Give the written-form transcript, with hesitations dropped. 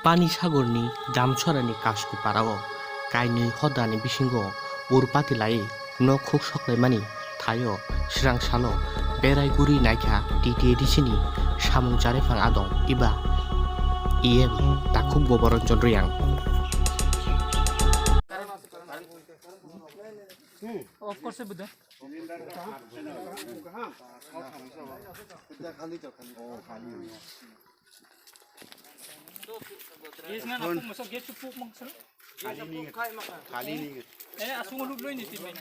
पानी सागरनि दामछरानि कासखौ पाराव कायनि हदानि बिसिंगो उरपाति लायै न' खुक सख्लायमानि थायो स्रां सालो बेरायगुरि नायखा टिटिएडिसिनि सामुं जारेफां आदं इबा इएम ताखुक बबरन्जन रियां ऑफ कोर्स है बुद्धा ये इसमें आपको मसल गेट चुप मसल खाली नहीं है असुंग लुट लो नहीं थी मैं